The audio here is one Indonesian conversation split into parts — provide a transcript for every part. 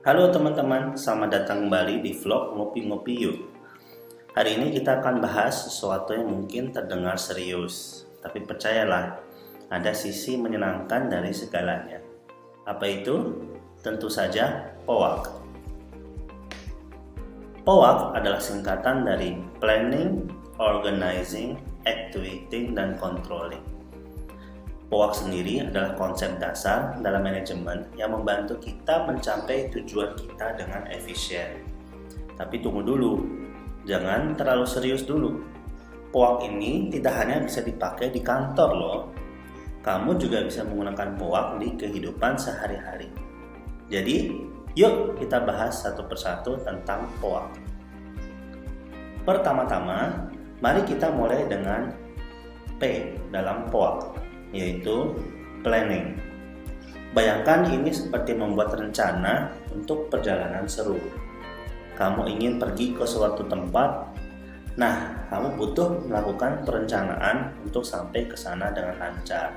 Halo teman-teman, selamat datang kembali di vlog Ngopi-Ngopi Yuk. Hari ini kita akan bahas sesuatu yang mungkin terdengar serius, tapi percayalah, ada sisi menyenangkan dari segalanya. Apa itu? Tentu saja POAK. POAK adalah singkatan dari Planning, Organizing, Activating, dan Controlling. POAK sendiri adalah konsep dasar dalam manajemen yang membantu kita mencapai tujuan kita dengan efisien. Tapi tunggu dulu, jangan terlalu serius dulu. POAK ini tidak hanya bisa dipakai di kantor loh. Kamu juga bisa menggunakan POAK di kehidupan sehari-hari. Jadi, yuk kita bahas satu persatu tentang POAK. Pertama-tama, mari kita mulai dengan P dalam POAK, yaitu planning. Bayangkan ini seperti membuat rencana untuk perjalanan seru. Kamu ingin pergi ke suatu tempat, nah kamu butuh melakukan perencanaan untuk sampai ke sana dengan lancar.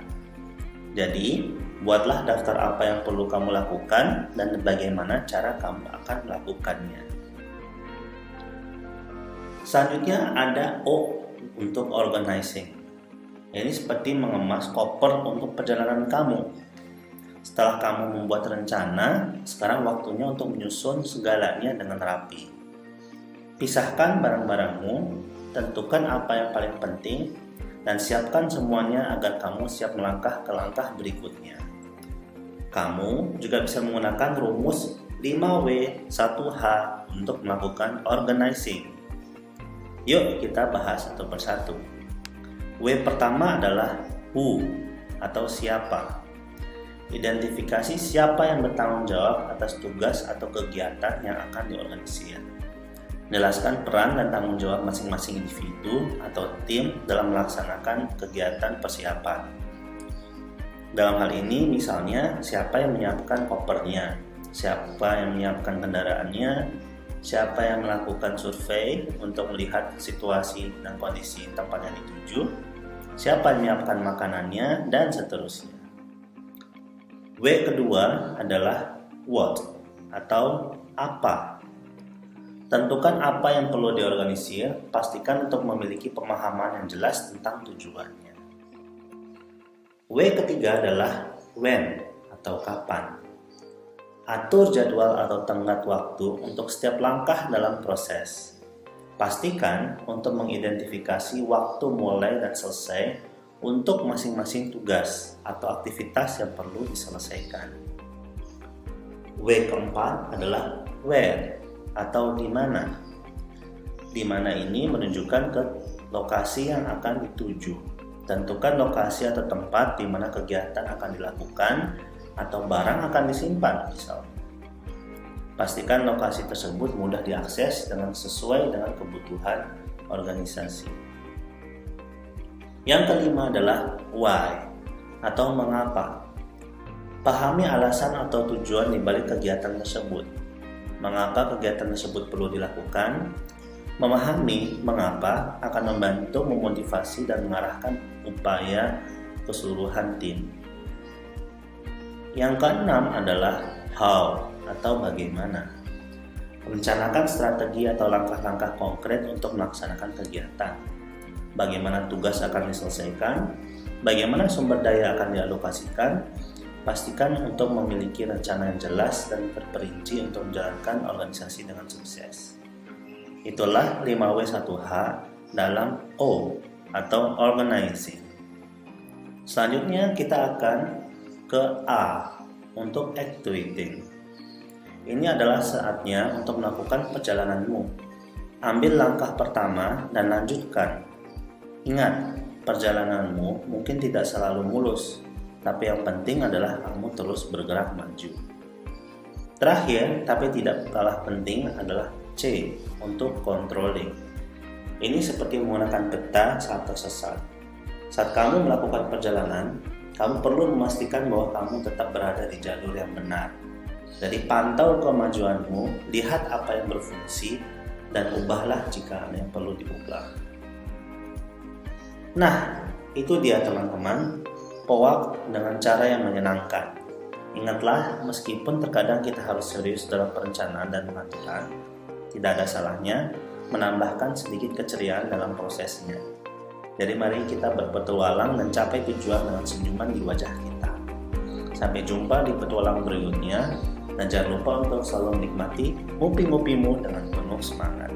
Jadi, buatlah daftar apa yang perlu kamu lakukan dan bagaimana cara kamu akan melakukannya. Selanjutnya ada O untuk organizing. Ini seperti mengemas koper untuk perjalanan kamu. Setelah kamu membuat rencana, sekarang waktunya untuk menyusun segalanya dengan rapi. Pisahkan barang-barangmu, tentukan apa yang paling penting, dan siapkan semuanya agar kamu siap melangkah ke langkah berikutnya. Kamu juga bisa menggunakan rumus 5W1H untuk melakukan organizing. Yuk kita bahas satu persatu. W pertama adalah who atau siapa. Identifikasi siapa yang bertanggung jawab atas tugas atau kegiatan yang akan diorganisir. Jelaskan peran dan tanggung jawab masing-masing individu atau tim dalam melaksanakan kegiatan persiapan. Dalam hal ini misalnya siapa yang menyiapkan kopernya, siapa yang menyiapkan kendaraannya, siapa yang melakukan survei untuk melihat situasi dan kondisi tempat yang dituju, siapa yang menyiapkan makanannya, dan seterusnya. W kedua adalah what atau apa. Tentukan apa yang perlu diorganisir, pastikan untuk memiliki pemahaman yang jelas tentang tujuannya. W ketiga adalah when atau kapan. Atur jadwal atau tenggat waktu untuk setiap langkah dalam proses. Pastikan untuk mengidentifikasi waktu mulai dan selesai untuk masing-masing tugas atau aktivitas yang perlu diselesaikan. W keempat adalah where atau di mana. Di mana ini menunjukkan ke lokasi yang akan dituju. Tentukan lokasi atau tempat di mana kegiatan akan dilakukan atau barang akan disimpan misalnya. Pastikan lokasi tersebut mudah diakses dengan sesuai dengan kebutuhan organisasi. Yang kelima adalah why atau mengapa. Pahami alasan atau tujuan di balik kegiatan tersebut. Mengapa kegiatan tersebut perlu dilakukan? Memahami mengapa akan membantu memotivasi dan mengarahkan upaya keseluruhan tim. Yang keenam adalah how atau bagaimana. Rencanakan strategi atau langkah-langkah konkret untuk melaksanakan kegiatan. Bagaimana tugas akan diselesaikan, bagaimana sumber daya akan dialokasikan. Pastikan untuk memiliki rencana yang jelas dan terperinci untuk menjalankan organisasi dengan sukses. Itulah 5W1H dalam O atau organizing. Selanjutnya kita akan ke A untuk activating. Ini adalah saatnya untuk melakukan perjalananmu. Ambil langkah pertama dan lanjutkan. Ingat, perjalananmu mungkin tidak selalu mulus, tapi yang penting adalah kamu terus bergerak maju. Terakhir, tapi tidak kalah penting adalah C untuk controlling. Ini seperti menggunakan peta saat tersesat. Saat kamu melakukan perjalanan, kamu perlu memastikan bahwa kamu tetap berada di jalur yang benar. Jadi pantau kemajuanmu, lihat apa yang berfungsi, dan ubahlah jika ada yang perlu diubah. Nah, itu dia teman-teman, POAK dengan cara yang menyenangkan. Ingatlah, meskipun terkadang kita harus serius dalam perencanaan dan pengaturan, tidak ada salahnya menambahkan sedikit keceriaan dalam prosesnya. Jadi mari kita berpetualang dan capai tujuan dengan senyuman di wajah kita. Sampai jumpa di petualang berikutnya, dan jangan lupa untuk selalu menikmati ngopi-ngopimu dengan penuh semangat.